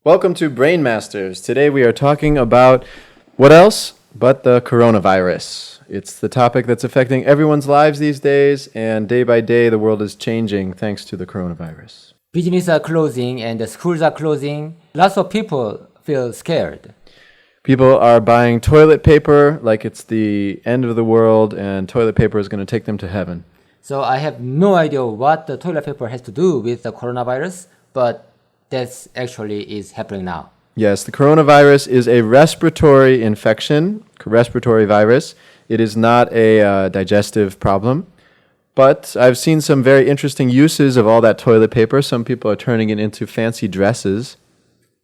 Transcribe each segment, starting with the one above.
Welcome to Brain Masterz. Today we are talking about what else but the coronavirus. It's the topic that's affecting everyone's lives these days, and day by day the world is changing thanks to the coronavirus. Businesses are closing and the schools are closing. Lots of people feel scared. People are buying toilet paper like it's the end of the world and toilet paper is going to take them to heaven. So I have no idea what the toilet paper has to do with the coronavirus, but that's actually is happening now. Yes, the coronavirus is a respiratory infection, respiratory virus. It is not a digestive problem. But I've seen some very interesting uses of all that toilet paper. Some people are turning it into fancy dresses.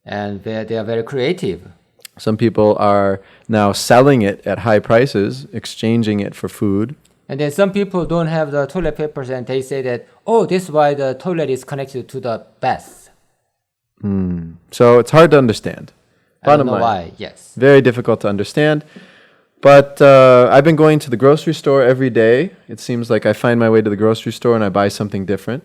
And they are very creative. Some people are now selling it at high prices, exchanging it for food. And then some people don't have the toilet papers and they say that, oh, this is why the toilet is connected to the bath. So it's hard to understand. I don't know why, yes. Very difficult to understand. But I've been going to the grocery store every day. It seems like I find my way to the grocery store and I buy something different.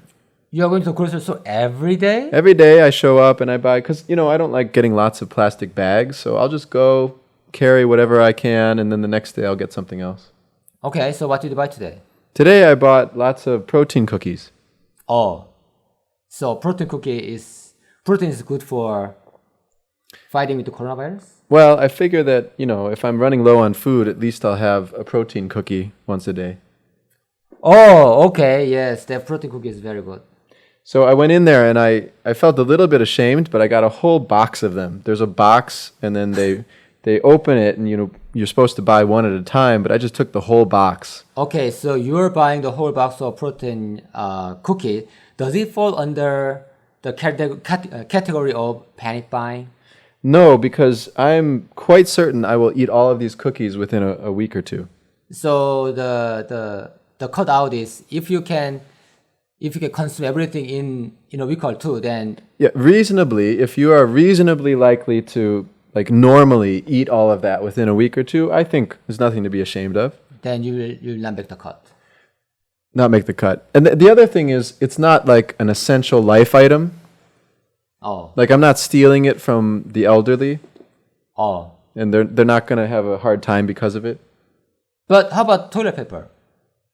You are going to the grocery store every day? Every day I show up and I buy, because, I don't like getting lots of plastic bags. So I'll just go carry whatever I can and then the next day I'll get something else. Okay, so what did you buy today? Today I bought lots of protein cookies. Oh, so protein is good for fighting with the coronavirus? Well, I figure that, if I'm running low on food, at least I'll have a protein cookie once a day. Oh, okay, yes, that protein cookie is very good. So I went in there and I felt a little bit ashamed, but I got a whole box of them. There's a box and then they open it and, you're supposed to buy one at a time, but I just took the whole box. Okay, so you're buying the whole box of protein cookie. Does it fall under the category of panic buying? No, because I'm quite certain I will eat all of these cookies within a week or two. So the cutout is if you can consume everything in a week or two, then yeah, reasonably, if you are reasonably likely to normally eat all of that within a week or two, I think there's nothing to be ashamed of. Then you'll not make the cut. Not make the cut. And the other thing is, it's not like an essential life item. Oh. Like I'm not stealing it from the elderly. Oh. And they're not going to have a hard time because of it. But how about toilet paper?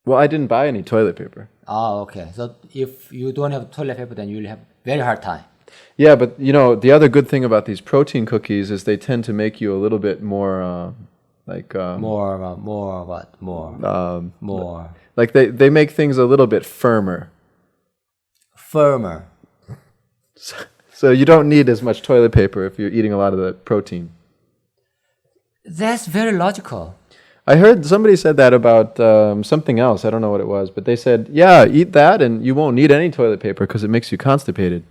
Well, I didn't buy any toilet paper. Oh, okay. So if you don't have toilet paper, then you'll have very hard time. Yeah, but the other good thing about these protein cookies is they tend to make you a little bit more More. Like they make things a little bit firmer. Firmer. So you don't need as much toilet paper if you're eating a lot of the protein. That's very logical. I heard somebody said that about something else. I don't know what it was, but they said, yeah, eat that and you won't need any toilet paper because it makes you constipated.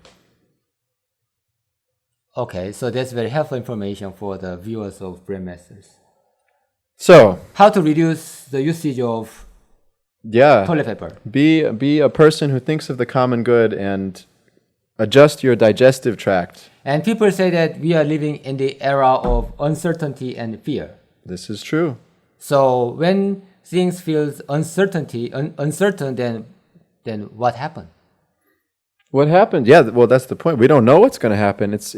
Okay, so that's very helpful information for the viewers of Brain Masterz. So, how to reduce the usage of toilet paper? Be a person who thinks of the common good and adjust your digestive tract. And people say that we are living in the era of uncertainty and fear. This is true. So when things feel uncertain, then what happened? What happened? Yeah, well, that's the point. We don't know what's going to happen. It's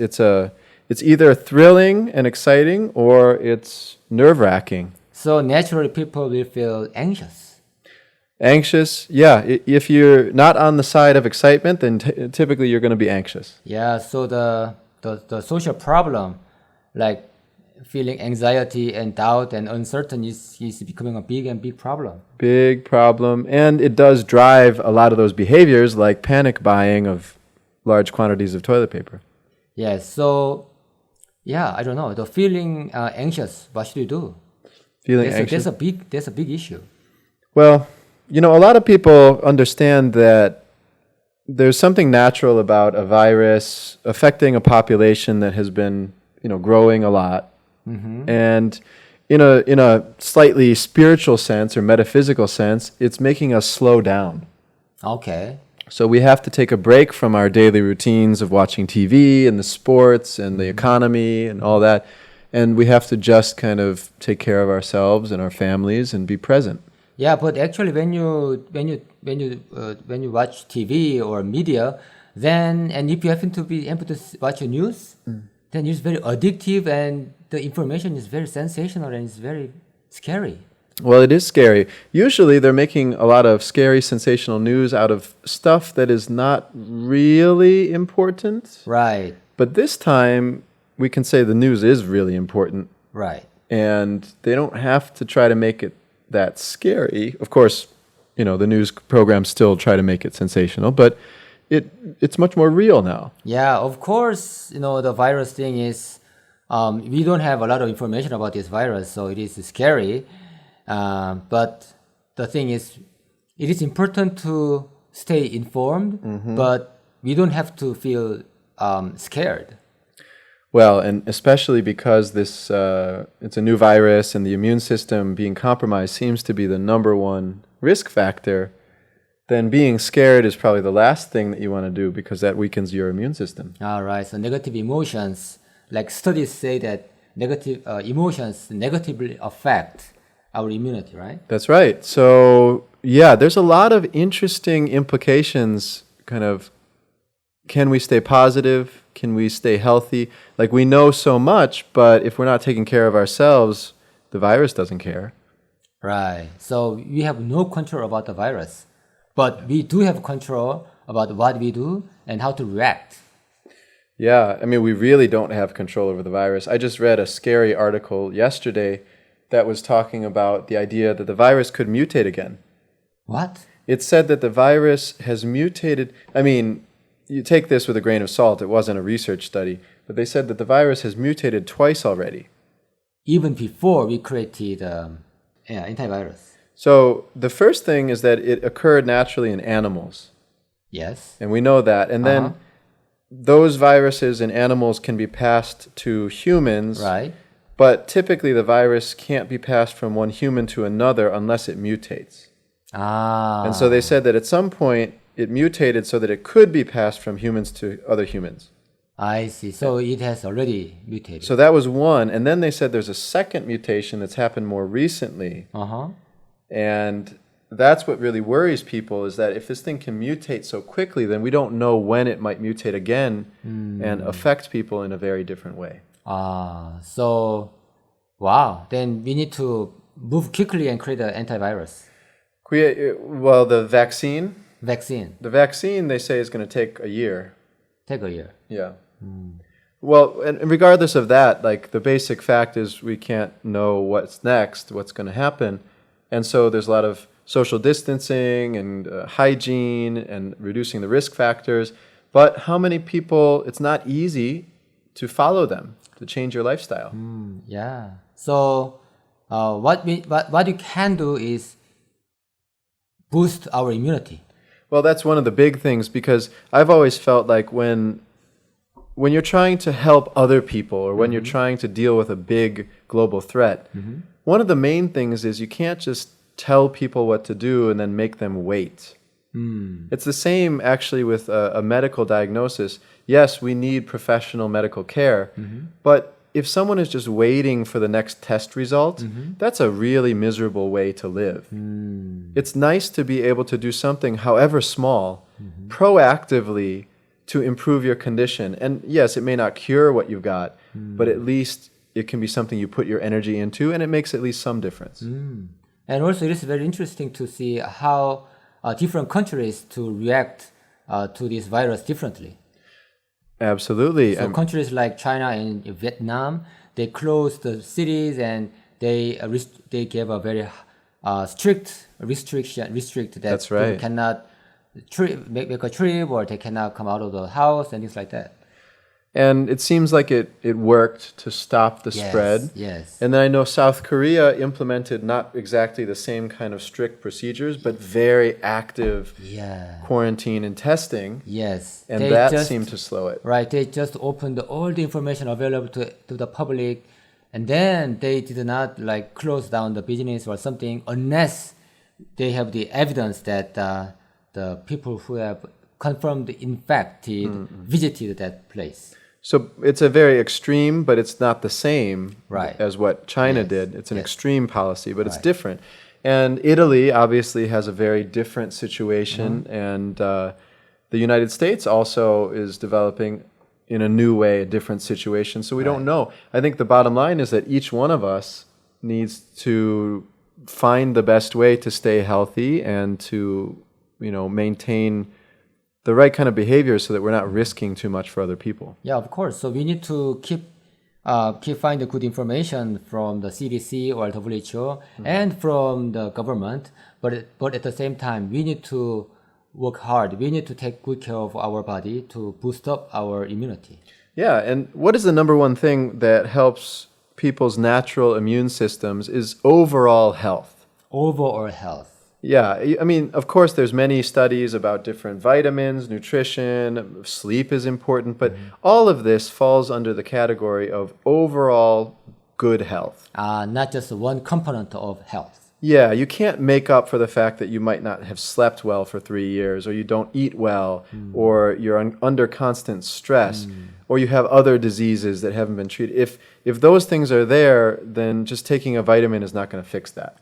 either thrilling and exciting or it's nerve-wracking. So naturally, people will feel anxious. Anxious, yeah. If you're not on the side of excitement, then typically you're going to be anxious. Yeah. So the social problem, like feeling anxiety and doubt and uncertainty, is becoming a big problem. Big problem. And it does drive a lot of those behaviors like panic buying of large quantities of toilet paper. Yes. So, yeah, I don't know. The feeling anxious, what should you do? Feeling anxious? That's a big issue. Well, a lot of people understand that there's something natural about a virus affecting a population that has been, growing a lot. Mm-hmm. And in a slightly spiritual sense or metaphysical sense, it's making us slow down. Okay. So we have to take a break from our daily routines of watching TV and the sports and the economy and all that, and we have to just kind of take care of ourselves and our families and be present. Yeah, but actually, when you watch TV or media, Then, and if you happen to be able to watch the news, then it's very addictive, and the information is very sensational and it's very scary. Well, it is scary. Usually they're making a lot of scary, sensational news out of stuff that is not really important. Right, But this time, we can say the news is really important. right. And they don't have to try to make it that scary. Of course, the news programs still try to make it sensational, but it's much more real now. Yeah, of course, the virus thing is, we don't have a lot of information about this virus, so it is scary. But the thing is, it is important to stay informed, but we don't have to feel scared. Well, and especially because it's a new virus and the immune system being compromised seems to be the number one risk factor, then being scared is probably the last thing that you want to do because that weakens your immune system. All right, so negative emotions, like studies say that negative emotions negatively affect our immunity, right? That's right. So, yeah, there's a lot of interesting implications, kind of, can we stay positive? Can we stay healthy? Like, we know so much, but if we're not taking care of ourselves, the virus doesn't care. Right. So we have no control about the virus, but we do have control about what we do and how to react. Yeah, I mean, we really don't have control over the virus. I just read a scary article yesterday that was talking about the idea that the virus could mutate again. What? It said that the virus has mutated. I mean, you take this with a grain of salt. It wasn't a research study, but they said that the virus has mutated twice already. Even before we created antivirus. So the first thing is that it occurred naturally in animals, Yes. and we know that. And then those viruses in animals can be passed to humans, Right. but typically the virus can't be passed from one human to another unless it mutates. Ah. And so they said that at some point it mutated so that it could be passed from humans to other humans. I see. So it has already mutated. So that was one. And then they said there's a second mutation that's happened more recently. And that's what really worries people, is that if this thing can mutate so quickly, then we don't know when it might mutate again and affect people in a very different way. So, wow. Then we need to move quickly and create an antivirus. Well, the vaccine, they say is going to take a year. Take a year. Yeah. Well, and regardless of that, like, the basic fact is we can't know what's next, what's going to happen. And so there's a lot of social distancing and hygiene and reducing the risk factors. But how many people, it's not easy to follow them, to change your lifestyle. Yeah. So what you can do is boost our immunity. Well, that's one of the big things, because I've always felt like when you're trying to help other people, or when you're trying to deal with a big global threat, one of the main things is you can't just tell people what to do and then make them wait. It's the same actually with a medical diagnosis. Yes, we need professional medical care, but if someone is just waiting for the next test result, that's a really miserable way to live. It's nice to be able to do something, however small, proactively to improve your condition. And yes, it may not cure what you've got, but at least it can be something you put your energy into, and it makes at least some difference. And also, it is very interesting to see how different countries to react to this virus differently. Absolutely. So countries like China and Vietnam, they closed the cities, and they gave a very strict restrict that That's right. people cannot make a trip, or they cannot come out of the house and things like that. And it seems like it worked to stop the spread. Yes. And then I know South Korea implemented not exactly the same kind of strict procedures, but very active quarantine and testing. Yes. And that seemed to slow it. Right. They just opened all the information available to the public, and then they did not close down the business or something unless they have the evidence that the people who have confirmed infected visited that place. So it's a very extreme, but it's not the same as what China did. It's an extreme policy, but it's different. And Italy obviously has a very different situation, and The United States also is developing in a new way, a different situation. So we don't know. I think the bottom line is that each one of us needs to find the best way to stay healthy and to, maintain the right kind of behavior so that we're not risking too much for other people. Yeah, of course. So we need to keep finding good information from the CDC or WHO and from the government. But at the same time, we need to work hard. We need to take good care of our body to boost up our immunity. Yeah, and what is the number one thing that helps people's natural immune systems is overall health. Overall health. Yeah, I mean, of course, there's many studies about different vitamins, nutrition, sleep is important, but all of this falls under the category of overall good health. Not just one component of health. Yeah, you can't make up for the fact that you might not have slept well for 3 years, or you don't eat well, or you're under constant stress, or you have other diseases that haven't been treated. If those things are there, then just taking a vitamin is not going to fix that.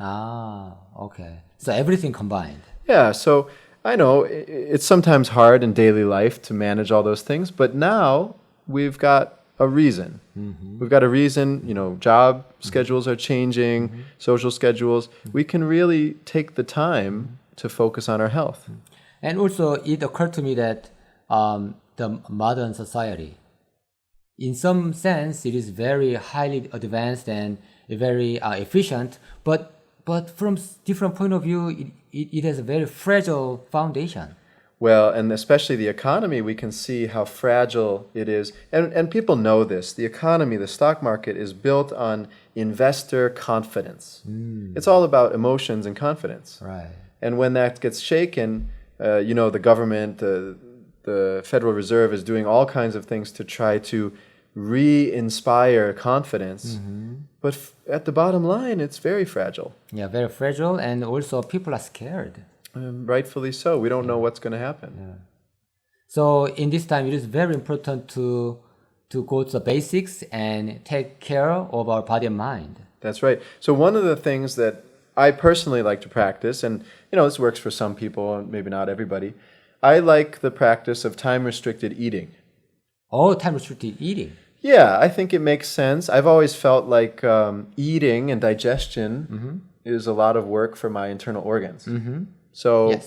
Okay. So everything combined. Yeah, so I know it's sometimes hard in daily life to manage all those things, but now we've got a reason. We've got a reason, job schedules are changing, social schedules. We can really take the time to focus on our health. And also, it occurred to me that the modern society, in some sense, it is very highly advanced and very efficient, but from different point of view, it has a very fragile foundation. Well, and especially the economy, we can see how fragile it is. And people know this. The economy, the stock market, is built on investor confidence. It's all about emotions and confidence. Right. And when that gets shaken, the government, the Federal Reserve is doing all kinds of things to try to re-inspire confidence. But at the bottom line, it's very fragile. Yeah, very fragile, and also people are scared. Rightfully so. We don't know what's going to happen. Yeah. So in this time, it is very important to go to the basics and take care of our body and mind. That's right. So one of the things that I personally like to practice, and this works for some people and maybe not everybody, I like the practice of time-restricted eating. Oh, time-restricted eating. Yeah, I think it makes sense. I've always felt like eating and digestion is a lot of work for my internal organs. So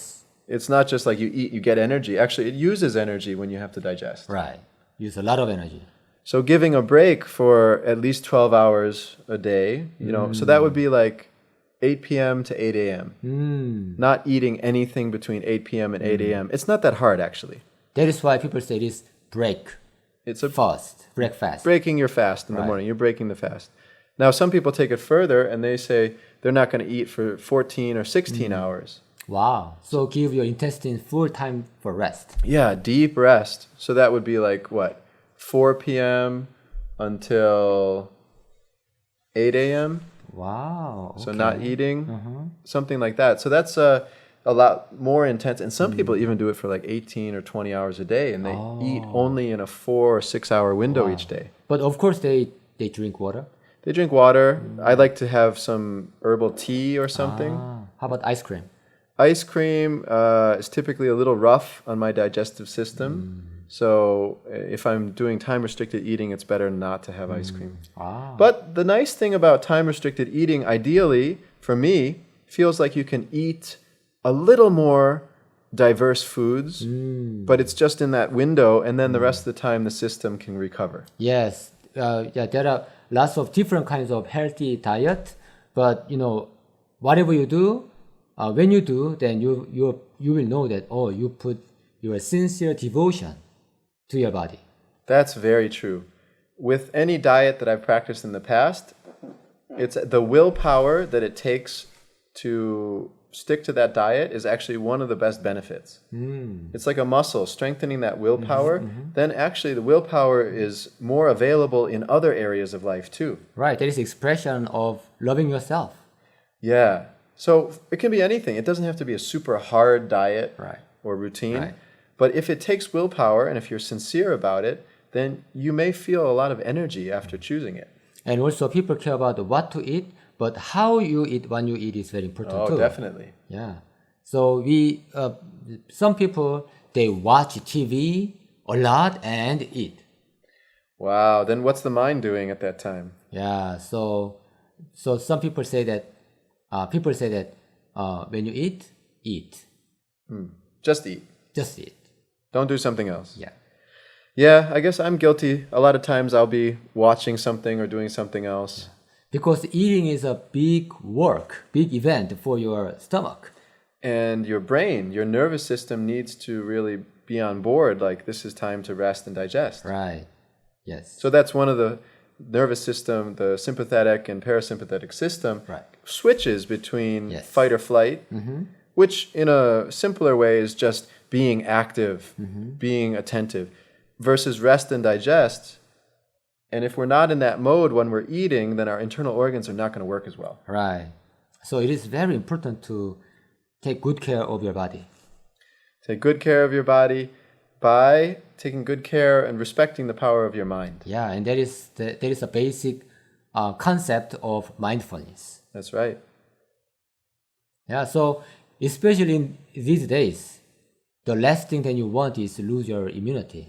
it's not just like you eat, you get energy. Actually, it uses energy when you have to digest. Right. Use a lot of energy. So giving a break for at least 12 hours a day, so that would be like 8 p.m. to 8 a.m. Not eating anything between 8 p.m. and 8 a.m. It's not that hard, actually. That is why people say it is break. It's a fast, breakfast. Breaking your fast in the morning. You're breaking the fast. Now, some people take it further and they say they're not going to eat for 14 or 16 hours. Wow. So give your intestine full time for rest. Yeah, deep rest. So that would be like, 4 p.m. until 8 a.m.? Wow. So not eating, something like that. So that's a lot more intense. And some people even do it for like 18 or 20 hours a day, and they eat only in a 4 or 6 hour window each day. But of course they drink water. They drink water. I like to have some herbal tea or something. How about ice cream? Ice cream is typically a little rough on my digestive system. So if I'm doing time-restricted eating, it's better not to have ice cream. But the nice thing about time-restricted eating, ideally, for me, feels like you can eat a little more diverse foods, but it's just in that window, and then the rest of the time the system can recover. Yes. There are lots of different kinds of healthy diet, but whatever you do, when you do, then you will know that you put your sincere devotion to your body. That's very true. With any diet that I've practiced in the past, it's the willpower that it takes to stick to that diet is actually one of the best benefits. It's like a muscle, strengthening that willpower. Then actually the willpower is more available in other areas of life too. Right, that is expression of loving yourself. Yeah. So it can be anything. It doesn't have to be a super hard diet or routine. Right. But if it takes willpower and if you're sincere about it, then you may feel a lot of energy after choosing it. And also people care about what to eat, but how you eat when you eat is very important too. Oh, definitely. Yeah. So some people they watch TV a lot and eat. Wow. Then what's the mind doing at that time? Yeah, so some people say that when you eat, eat, Just eat. just eat. Don't do something else. Yeah, Yeah, I guess I'm guilty. A lot of times I'll be watching something or doing something else. because eating is a big work, big event for your stomach. And your brain, your nervous system needs to really be on board. Like, this is time to rest and digest. Right. Yes. So that's one of the nervous system, the sympathetic and parasympathetic system, Right. switches between Yes. fight or flight, which in a simpler way is just being active, being attentive, versus rest and digest. And if we're not in that mode when we're eating, then our internal organs are not going to work as well. Right. So it is very important to take good care of your body. Take good care of your body by taking good care and respecting the power of your mind. Yeah, and that is a basic concept of mindfulness. That's right. Yeah, so especially in these days, the last thing that you want is to lose your immunity.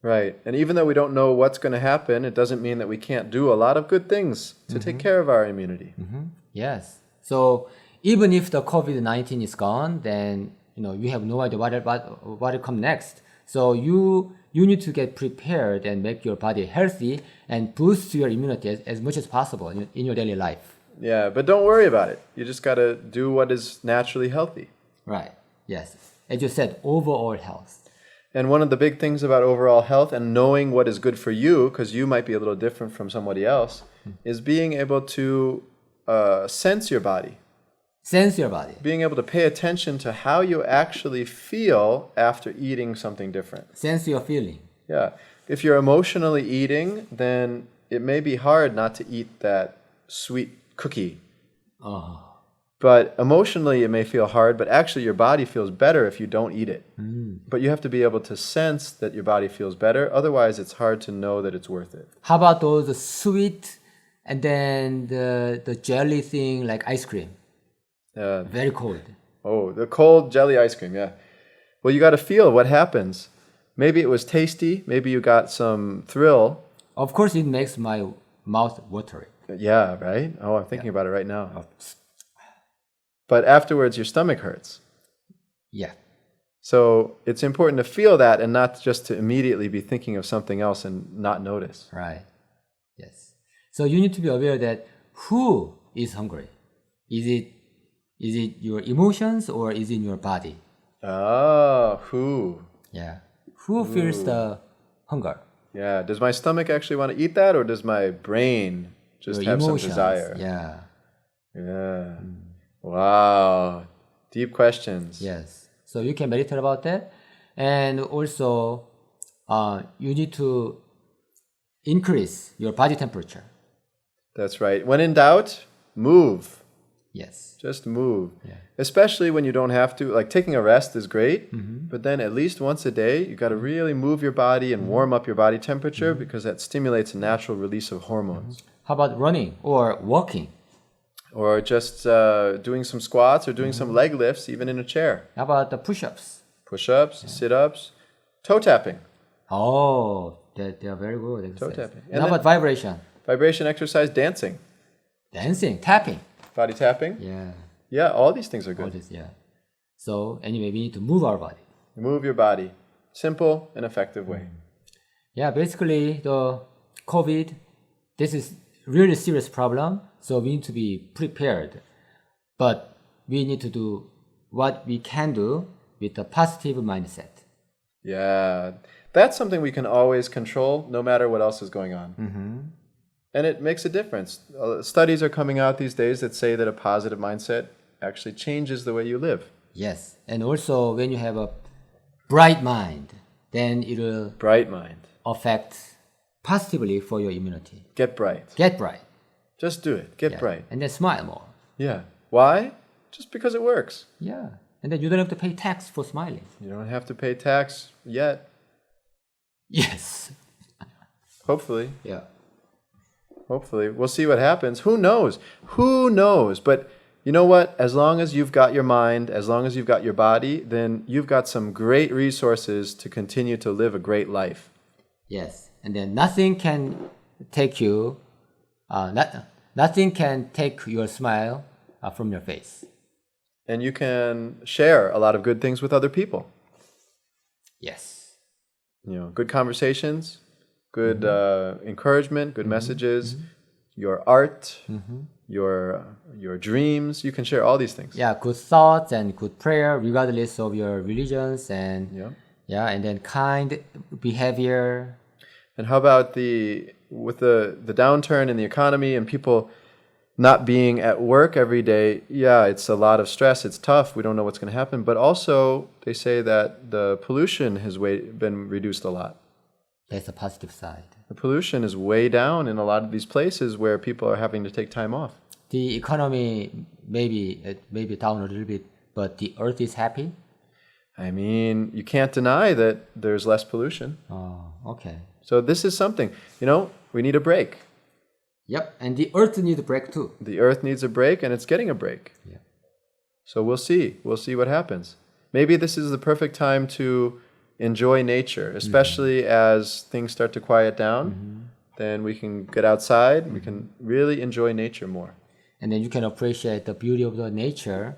Right. And even though we don't know what's going to happen, it doesn't mean that we can't do a lot of good things to take care of our immunity. Yes. So even if the COVID-19 is gone, then you have no idea what will come next. So you need to get prepared and make your body healthy and boost your immunity as much as possible in your daily life. Yeah, but don't worry about it. You just got to do what is naturally healthy. Right. Yes. As you said, overall health. And one of the big things about overall health and knowing what is good for you, because you might be a little different from somebody else, is being able to sense your body. Sense your body. Being able to pay attention to how you actually feel after eating something different. Sense your feeling. Yeah. If you're emotionally eating, then it may be hard not to eat that sweet cookie. Oh. But emotionally, it may feel hard, but actually your body feels better if you don't eat it. But you have to be able to sense that your body feels better. Otherwise, it's hard to know that it's worth it. How about those sweet and then the jelly thing like ice cream? Very cold. Oh, the cold jelly ice cream, yeah. Well, you got to feel what happens. Maybe it was tasty. Maybe you got some thrill. Of course, it makes my mouth watery. Yeah, right? Oh, I'm thinking about it right now. But afterwards, your stomach hurts. Yeah. So it's important to feel that and not just to immediately be thinking of something else and not notice. Right. Yes. So you need to be aware that who is hungry? Is it your emotions or is it your body? Oh, who? Yeah. Who feels the hunger? Yeah. Does my stomach actually want to eat that, or does my brain just Your have emotions. some desire? Yeah. Yeah. Wow. Deep questions. Yes. So you can meditate about that. And also, you need to increase your body temperature. That's right. When in doubt, move. Yes. Just move. Yeah. Especially when you don't have to. Like, taking a rest is great, but then at least once a day, you got to really move your body and warm up your body temperature because that stimulates a natural release of hormones. How about running or walking? Or just doing some squats or doing some leg lifts, even in a chair. How about the push-ups? Push-ups, sit-ups, toe tapping. Oh, they are very good exercise. Toe tapping. And And how about vibration? Vibration exercise, dancing, Dancing, tapping. body tapping. Yeah. Yeah, all these things are All good. this, yeah. So anyway, we need to move our body. Move your body. Simple and effective way. Yeah, basically the COVID, this is really serious problem. So we need to be prepared. But we need to do what we can do with a positive mindset. Yeah, that's something we can always control no matter what else is going on. And it makes a difference. Studies are coming out these days that say that a positive mindset actually changes the way you live. Yes. And also when you have a bright mind, then it will Bright mind. affect positively for your immunity. Get bright. Get bright. Just do it. Get Yeah. bright. And then smile more. Yeah. Why? Just because it works. Yeah. And then you don't have to pay tax for smiling. You don't have to pay tax yet. Yes. Hopefully. Yeah. Hopefully. We'll see what happens. Who knows? Who knows? But you know what? As long as you've got your mind, as long as you've got your body, then you've got some great resources to continue to live a great life. Yes, and then nothing can take you, nothing can take your smile from your face. And you can share a lot of good things with other people. Yes. You know, good conversations, good encouragement, good messages, your art, your dreams. You can share all these things. Yeah, good thoughts and good prayer, regardless of your religions, and and then kind behavior. And how about with the downturn in the economy and people not being at work every day? Yeah, it's a lot of stress. It's tough. We don't know what's going to happen. But also, they say that the pollution has been reduced a lot. That's the positive side. The pollution is way down in a lot of these places where people are having to take time off. The economy maybe down a little bit, but the earth is happy. I mean, you can't deny that there's less pollution. Oh, okay. So this is something, we need a break. Yep, and the earth needs a break too. The earth needs a break, and it's getting a break. Yeah. So we'll see. We'll see what happens. Maybe this is the perfect time to enjoy nature, especially as things start to quiet down. Then we can get outside. We can really enjoy nature more. And then you can appreciate the beauty of the nature,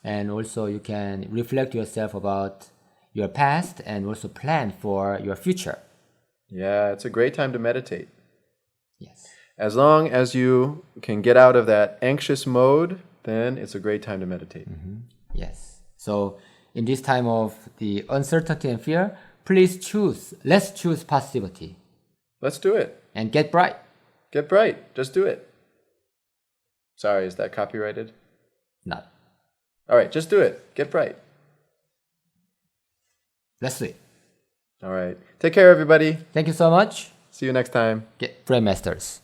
and also you can reflect yourself about your past and also plan for your future. Yeah, it's a great time to meditate. Yes. As long as you can get out of that anxious mode, then it's a great time to meditate. Yes. So in this time of the uncertainty and fear, let's choose positivity. Let's do it. And get bright. Get bright. Just do it. Sorry, is that copyrighted? No. All right, just do it. Get bright. Let's do it. All right. Take care, everybody. Thank you so much. See you next time. Brain Masterz.